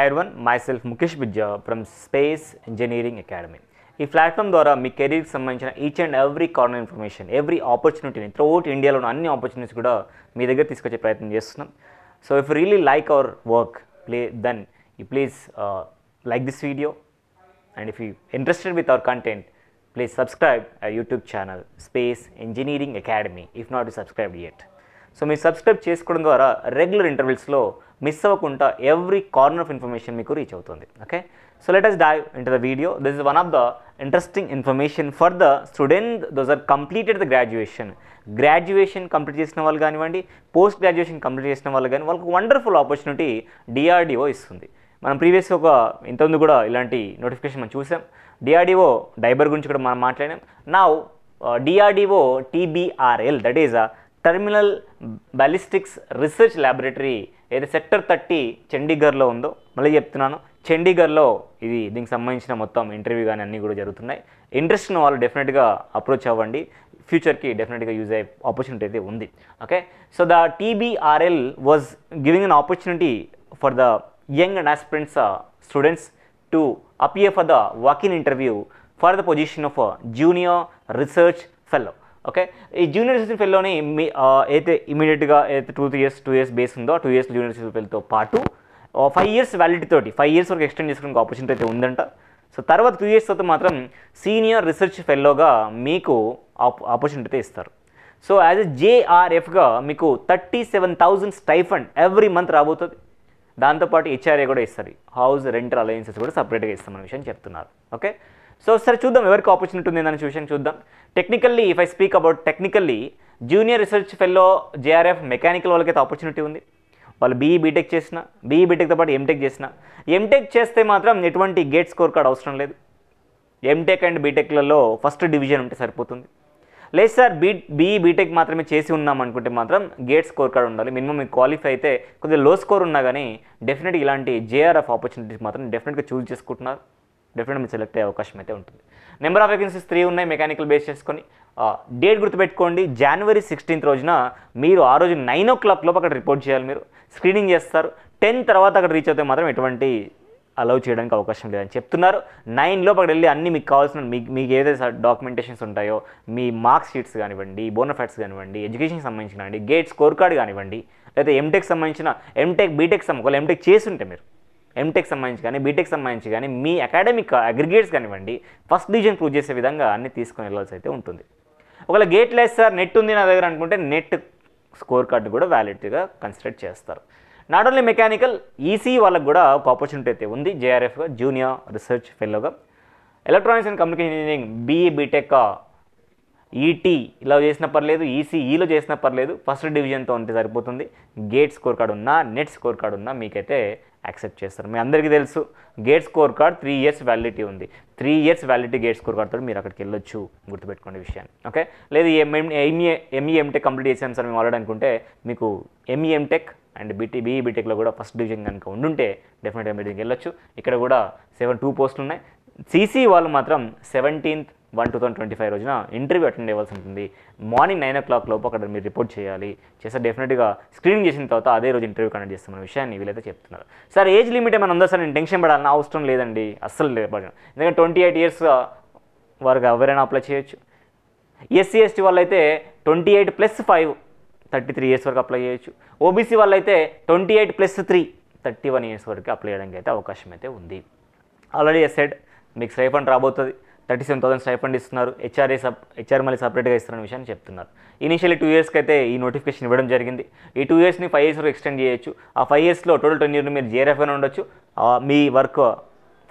everyone, myself Mukesh Bijja from Space Engineering Academy. ఈ platform ద్వారా మీ కెరీర్కి సంబంధించిన each and every corner information, every ఆపర్చునిటీని త్రూఅవుట్ ఇండియాలో ఉన్న అన్ని ఆపర్చునిటీస్ కూడా మీ దగ్గర తీసుకొచ్చే ప్రయత్నం చేస్తున్నాం. So if really like our work then you please like this video, and if you interested with our content please subscribe our YouTube channel Space Engineering Academy if not subscribed yet. So మీరు subscribe చేసుకోవడం ద్వారా regular ఇంటర్వెల్స్లో miss అవ్వకుండా every corner of information మీకు reach అవుతుంది. Okay, so let us dive into the video. This is one of the interesting information for the student those are completed the graduation complete చేసిన వాళ్ళు కానివ్వండి, post graduation complete చేసిన వాళ్ళు కానీ వాళ్ళకి wonderful opportunity DRDO ఇస్తుంది. మనం ప్రీవియస్గా ఇంతకుముందు కూడా ఇలాంటి నోటిఫికేషన్ మనం చూసాం. DRDO డైబర్ గురించి కూడా మనం మాట్లాడాం. Now DRDO TBRL, that is terminal ballistics research laboratory ఏదైతే సెక్టర్ 30 చండీగఢ్లో ఉందో, మళ్ళీ చెప్తున్నాను, చండీగఢ్లో దీనికి సంబంధించిన మొత్తం ఇంటర్వ్యూ కానీ అన్నీ కూడా జరుగుతున్నాయి. ఇంట్రెస్ట్ ఉన్న వాళ్ళు డెఫినెట్గా అప్రోచ్ అవ్వండి, ఫ్యూచర్కి డెఫినెట్గా యూజ్ అయ్యే ఆపర్చునిటీ అయితే ఉంది. Okay, so the TBRL was giving an opportunity for the young and aspirants students to appear for the walk-in interview for the position of junior research fellow. Okay, ఈ junior research ఫెలోని అయితే ఇమీడియట్గా అయితే 2 years base ఉందో 2 years junior research ఫెలోతో పాటు 5 years validity తోటి 5 years వరకు extend చేసుకోవడానికి opportunity అయితే ఉందంట. సో తర్వాత 2 years తర్వాత మాత్రం సీనియర్ రీసెర్చ్ ఫెలోగా మీకు ఆపర్చునిటీ అయితే ఇస్తారు. సో యాజ్ ఎ JRFగా మీకు 37,000 స్టైఫండ్ ఎవ్రీ మంత్ రాబోతుంది. దాంతోపాటు HRA కూడా ఇస్తారు, హౌస్ రెంటల్ అలయన్సెస్ కూడా సపరేట్గా ఇస్తామన్న విషయం చెప్తున్నారు. ఓకే, సో సరే చూద్దాం ఎవరికి ఆపర్చునిటీ ఉంది అనే విషయం చూద్దాం. Technically if I speak about technically junior research fellow JRF mechanical వాళ్ళకైతే ఆపర్చునిటీ ఉంది. వాళ్ళు BE బీటెక్ చేసిన, BE బీటెక్తో పాటు MTech చేసిన, MTech చేస్తే మాత్రం ఎటువంటి గేట్ స్కోర్ కార్డ్ అవసరం లేదు. MTech అండ్ బీటెక్లలో ఫస్ట్ డివిజన్ ఉంటే సరిపోతుంది. లేదు సార్ BE బీటెక్ మాత్రమే చేసి ఉన్నాం అనుకుంటే మాత్రం గేట్ స్కోర్ కార్డ్ ఉండాలి. మినిమం మీకు క్వాలిఫై అయితే కొద్దిగా లో స్కోర్ ఉన్నా కానీ డెఫినెట్గా ఇలాంటి JRF ఆపర్చునిటీస్ మాత్రం డెఫినెట్గా చూస్ చేసుకుంటున్నారు. డెఫినెట్గా మీరు సెలెక్ట్ అయ్యే అవకాశం అయితే ఉంటుంది. నెంబర్ ఆఫ్ వేకెన్సీస్ 3 ఉన్నాయి మెకానికల్ బేస్ చేసుకొని. డేట్ గుర్తుపెట్టుకోండి, January 16th రోజున మీరు ఆ రోజు 9 o'clock లోపు అక్కడ రిపోర్ట్ చేయాలి. మీరు స్క్రీనింగ్ చేస్తారు. 10 తర్వాత అక్కడ రీచ్ అవుతే మాత్రం ఎటువంటి అలౌ చేయడానికి అవకాశం లేదని చెప్తున్నారు. 9 లోపు అక్కడ వెళ్ళి అన్ని మీకు కావాల్సిన మీకు ఏదైతే డాక్యుమెంటేషన్స్ ఉంటాయో, మీ మార్క్స్ షీట్స్ కానివ్వండి, బోనఫైడ్స్ కానివ్వండి, ఎడ్యుకేషన్కి సంబంధించిన కానివ్వండి, గేట్ స్కోర్ కార్డ్ కానివ్వండి, లేదా MTech సంబంధించిన బీటెక్ ఒకవేళ MTech చేసి ఉంటే మీరు MTech సంబంధించి కానీ బీటెక్ సంబంధించి కానీ మీ అకాడమిక్ అగ్రిగేట్స్ కానివ్వండి ఫస్ట్ డివిజన్ ప్రూవ్ చేసే విధంగా అన్ని తీసుకొని వెళ్ళాల్సి అయితే ఉంటుంది. ఒకవేళ గేట్ లేదు సార్ నెట్ ఉంది నా దగ్గర అనుకుంటే నెట్ స్కోర్ కార్డు కూడా వ్యాలిడ్గా కన్సిడర్ చేస్తారు. నాట్ ఓన్లీ మెకానికల్, ECE వాళ్ళకు కూడా ఒక ఆపర్చునిటీ అయితే ఉంది JRFగా, జూనియర్ రీసెర్చ్ ఫెలోగా. Electronics and communication engineering BE BTech ET ఇలా చేసినా పర్లేదు, ECEలో చేసినా పర్లేదు, ఫస్ట్ డివిజన్తో ఉంటే సరిపోతుంది. గేట్ స్కోర్ కార్డు ఉన్నా నెట్ స్కోర్ కార్డు ఉన్నా మీకైతే యాక్సెప్ట్ చేస్తారు. మీ అందరికీ తెలుసు gate score card 3 years validity ఉంది. 3 years వ్యాలిడిటీ గేట్ స్కోర్ కార్డ్తో మీరు అక్కడికి వెళ్ళొచ్చు, గుర్తుపెట్టుకోండి విషయాన్ని. ఓకే, లేదు ME MTech కంప్లీట్ చేసాం సార్ మేము ఆల్రెడీ అనుకుంటే మీకు ME MTech అండ్ BE బీటెక్లో కూడా ఫస్ట్ డివిజన్ కనుక ఉండుంటే డెఫినెట్గా మీటింగ్కి వెళ్ళొచ్చు. ఇక్కడ కూడా 2 పోస్టులు ఉన్నాయి. CC వాళ్ళు మాత్రం 17th 1/2025 రోజున ఇంటర్వ్యూ అటెండ్ అవ్వాల్సి ఉంటుంది. మార్నింగ్ 9 o'clock లోపు అక్కడ మీరు రిపోర్ట్ చేయాలి. చేస్తే డెఫినెట్గా స్క్రీనింగ్ చేసిన తర్వాత అదే రోజు ఇంటర్వ్యూ కండక్ట్ చేస్తున్న విషయాన్ని వీళ్ళైతే చెప్తున్నారు. సార్ ఏజ్ లిమిట్ ఏమైనా ఉందా సార్, నేను టెన్షన్ పడాలన్నా అవసరం లేదండి, అస్సలు లేదు. ఎందుకంటే 28 years వరకు ఎవరైనా అప్లై చేయొచ్చు. SC ST వాళ్ళైతే 28 + 5 33 years వరకు అప్లై చేయొచ్చు. OBC వాళ్ళైతే 28 + 3 31 years వరకు అప్లై చేయడానికి అయితే అవకాశం అయితే ఉంది. ఆల్రెడీ సెడ్ మీకు స్టైఫండ్ రాబోతుంది. 37,000 స్టైఫండ్ ఇస్తున్నారు. HR మళ్ళీ సపరేట్గా ఇస్తున్న విషయాన్ని చెప్తున్నారు. ఇనిషియల్లీ 2 yearsకి అయితే ఈ నోటిఫికేషన్ ఇవ్వడం జరిగింది. ఈ 2 yearsని 5 years వరకు ఎక్స్టెండ్ చేయొచ్చు. ఆ 5 yearsలో టోటల్ 10 years మీరు JRFగానే ఉండొచ్చు. మీ వర్క్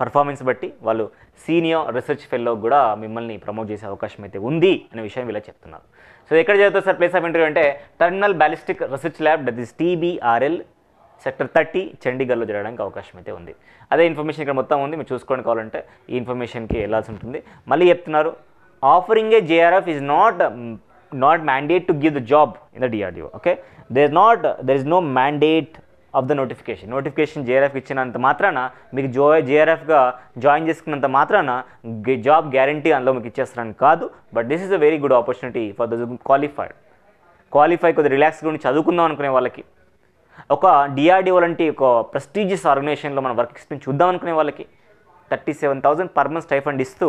పర్ఫార్మెన్స్ బట్టి వాళ్ళు సీనియర్ రీసెర్చ్ ఫెలో కూడా మిమ్మల్ని ప్రమోట్ చేసే అవకాశం అయితే ఉంది అనే విషయం వీళ్ళ చెప్తున్నారు. సో ఎక్కడ చదువుతారు సార్ ప్లేస్ ఆఫ్ ఇంటర్వ్యూ అంటే terminal ballistic research lab, that is TBRL sector 30 చండీగఢ్లో జరగడానికి అవకాశం అయితే ఉంది. అదే ఇన్ఫర్మేషన్ ఇక్కడ మొత్తం ఉంది, మీరు చూసుకోండి. కావాలంటే ఈ ఇన్ఫర్మేషన్కి వెళ్ళాల్సి ఉంటుంది. మళ్ళీ చెప్తున్నారు, offering a JRF is not mandate to give the job in the DRDO. Okay, there is no mandate of the notification JRFకి ఇచ్చినంత మాత్రాన మీకు JRFగా జాయిన్ చేసుకున్నంత మాత్రాన జాబ్ గ్యారంటీ అందులో మీకు ఇచ్చేస్తారని కాదు. But this is a very good opportunity for the qualify కొద్దిగా రిలాక్స్గా ఉండి చదువుకుందాం అనుకునే వాళ్ళకి, ఒక డిఆర్డిఓ లాంటి ఒక ప్రెస్టీజియస్ ఆర్గనైజేషన్లో మన వర్క్ ఎక్స్పీరియన్స్ చూద్దాం అనుకునే వాళ్ళకి 37,000 పర్ మంత్ స్టైఫండ్ ఇస్తూ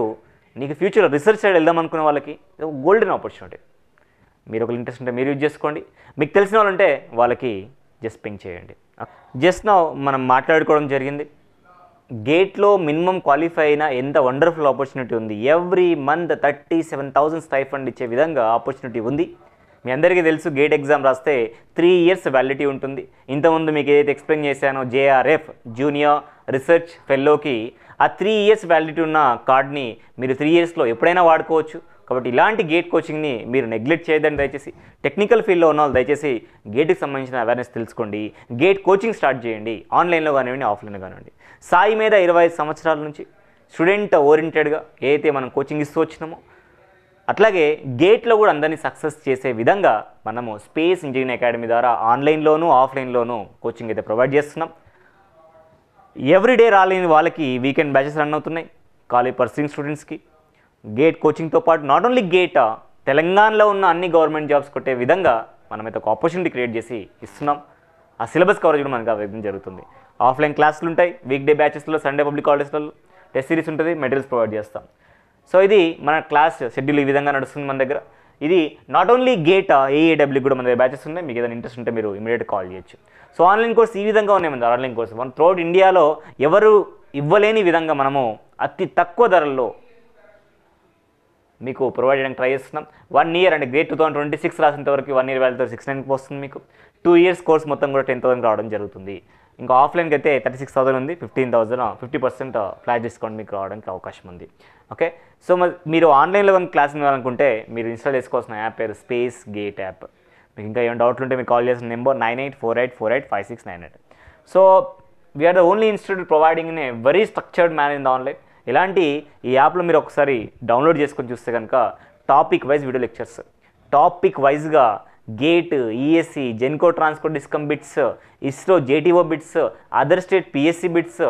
నీకు ఫ్యూచర్లో రీసెర్చ్ సైడ్ వెళ్దాం అనుకునే వాళ్ళకి ఒక గోల్డెన్ ఆపర్చునిటీ. మీరు ఒక ఇంట్రెస్ట్ ఉంటే మీరు యూజ్ చేసుకోండి. మీకు తెలిసిన వాళ్ళు ఉంటే వాళ్ళకి జస్ట్ పింక్ చేయండి. జస్ట్ నా మనం మాట్లాడుకోవడం జరిగింది. గేట్లో మినిమం క్వాలిఫై అయినా ఎంత వండర్ఫుల్ ఆపర్చునిటీ ఉంది. ఎవ్రీ మంత్ 37,000 స్టైఫండ్ ఇచ్చే విధంగా ఆపర్చునిటీ ఉంది. మీ అందరికీ తెలుసు గేట్ ఎగ్జామ్ రాస్తే 3 years వ్యాలిడిటీ ఉంటుంది. ఇంతకుముందు మీకు ఏదైతే ఎక్స్ప్లెయిన్ చేశానో JRF జూనియర్ రీసెర్చ్ ఫెలోకి ఆ 3 years వ్యాలిడిటీ ఉన్న కార్డ్ని మీరు 3 yearsలో ఎప్పుడైనా వాడుకోవచ్చు. కాబట్టి ఇలాంటి గేట్ కోచింగ్ని మీరు నెగ్లెక్ట్ చేయదండి. దయచేసి టెక్నికల్ ఫీల్డ్లో ఉన్న వాళ్ళు దయచేసి గేట్కి సంబంధించిన అవేర్నెస్ తెలుసుకోండి. గేట్ కోచింగ్ స్టార్ట్ చేయండి, ఆన్లైన్లో కానివ్వండి ఆఫ్లైన్లో కానివ్వండి. సాయి మీద 25 సంవత్సరాల నుంచి స్టూడెంట్ ఓరియంటెడ్గా ఏదైతే మనం కోచింగ్ ఇస్తూ వచ్చినామో అట్లాగే గేట్లో కూడా అందరినీ సక్సెస్ చేసే విధంగా మనము స్పేస్ ఇంజనీరింగ్ అకాడమీ ద్వారా ఆన్లైన్లోనూ ఆఫ్లైన్లోనూ కోచింగ్ అయితే ప్రొవైడ్ చేస్తున్నాం. ఎవ్రీడే రాలేని వాళ్ళకి వీకెండ్ బ్యాచెస్ రన్ అవుతున్నాయి కాలేజ్ పర్సూయింగ్ స్టూడెంట్స్కి. గేట్ కోచింగ్తో పాటు నాట్ ఓన్లీ గేట్, తెలంగాణలో ఉన్న అన్ని గవర్నమెంట్ జాబ్స్ కొట్టే విధంగా మనమైతే ఒక ఆపర్చునిటీ క్రియేట్ చేసి ఇస్తున్నాం. ఆ సిలబస్ కవరేజ్ కూడా మనకు అవ్వడం జరుగుతుంది. ఆఫ్లైన్ క్లాసులు ఉంటాయి, వీక్ డే బ్యాచెస్లో, సండే పబ్లిక్ హాలిడేస్లలో టెస్ట్ సిరీస్ ఉంటుంది, మెటీరియల్స్ ప్రొవైడ్ చేస్తాం. సో ఇది మన క్లాస్ షెడ్యూల్ ఈ విధంగా నడుస్తుంది మన దగ్గర. ఇది నాట్ ఓన్లీ గేట్, AAW కూడా మన దగ్గర బ్యాచెస్ ఉన్నాయి. మీకు ఏదైనా ఇంట్రెస్ట్ ఉంటే మీరు ఇమీడియట్ కాల్ చేయొచ్చు. సో ఆన్లైన్ కోర్స్ ఈ విధంగా ఉన్నాయి మన ఆన్లైన్ కోర్స్. మన త్రూఅవుట్ ఇండియాలో ఎవరు ఇవ్వలేని విధంగా మనము అతి తక్కువ ధరల్లో మీకు ప్రొవైడ్ చేయడానికి ట్రై చేస్తున్నాం. 1 year అంటే గ్రేట్ 2026 రాసినంత వరకు 1 year వాల్యూతో 6,900 వస్తుంది మీకు. 2 years కోర్స్ మొత్తం కూడా 10,000 రావడం జరుగుతుంది. ఇంకా ఆఫ్లైన్కి అయితే 36,000 ఉంది. 15,000 50% ఫ్లాట్ డిస్కౌంట్ మీకు రావడానికి అవకాశం ఉంది. ఓకే, సో మీరు ఆన్లైన్లో కానీ క్లాస్ వినాలనుకుంటే మీరు ఇన్స్టాల్ చేసుకోవాల్సిన యాప్ పేరు స్పేస్ గేట్ యాప్. మీకు ఇంకా ఏమైనా డౌట్లు ఉంటే మీరు కాల్ చేసిన number 9848485698. So we are the only institute providing in a very structured man in the online. ఇలాంటి ఈ యాప్లో మీరు ఒకసారి డౌన్లోడ్ చేసుకొని చూస్తే కనుక topic wise video lectures, topic వైజ్గా GATE, ESE, Genco transport DISCOM bits, ISRO JTO bits, other state PSC bits,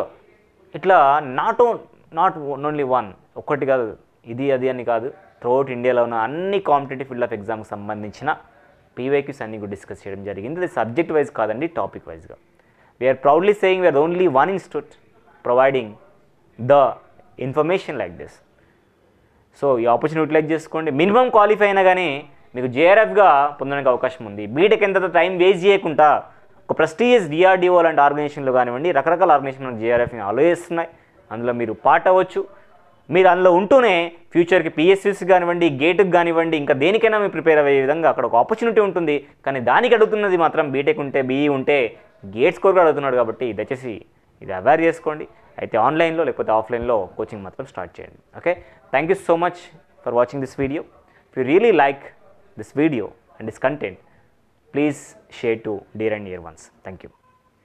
ఇట్లా నాట్ ఓన్లీ వన్, ఒక్కటి కాదు, ఇది అది అని కాదు, త్రూఅవుట్ ఇండియాలో ఉన్న అన్ని కాంపిటేటివ్ ఫీల్డ్ ఆఫ్ ఎగ్జామ్కి సంబంధించిన PYQs అన్ని కూడా డిస్కస్ చేయడం జరిగింది. ఇది సబ్జెక్ట్ వైజ్ కాదండి, టాపిక్ వైజ్గా. We are proudly saying we are only one institute providing the information like this. So ఈ ఆపర్చునిటీ యూటిలైజ్ చేసుకోండి. మినిమం క్వాలిఫై అయినా కానీ మీకు JRFగా పొందడానికి అవకాశం ఉంది. బీటెక్ ఎంత టైం వేస్ట్ చేయకుండా ఒక ప్రెస్టీజియస్ DRDO లాంటి ఆర్గనైజేషన్లో కానివ్వండి, రకరకాల ఆర్గనైజేషన్ JRFని అలో చేస్తున్నాయి. అందులో మీరు పార్ట్ అవ్వచ్చు. మీరు అందులో ఉంటూనే ఫ్యూచర్కి PSCs కానివ్వండి, గేట్కి కానివ్వండి, ఇంకా దేనికైనా మీరు ప్రిపేర్ అయ్యే విధంగా అక్కడ ఒక ఆపర్చునిటీ ఉంటుంది. కానీ దానికి అడుగుతున్నది మాత్రం బీటెక్ ఉంటే, BE ఉంటే, గేట్ స్కోర్ కూడా అడుగుతున్నాడు. కాబట్టి దయచేసి ఇది అవేర్ చేసుకోండి. అయితే ఆన్లైన్లో లేకపోతే ఆఫ్లైన్లో కోచింగ్ మాత్రం స్టార్ట్ చేయండి. Okay, thank you so much for watching this video. If you really like this video and this content, please share to dear and near ones. Thank you.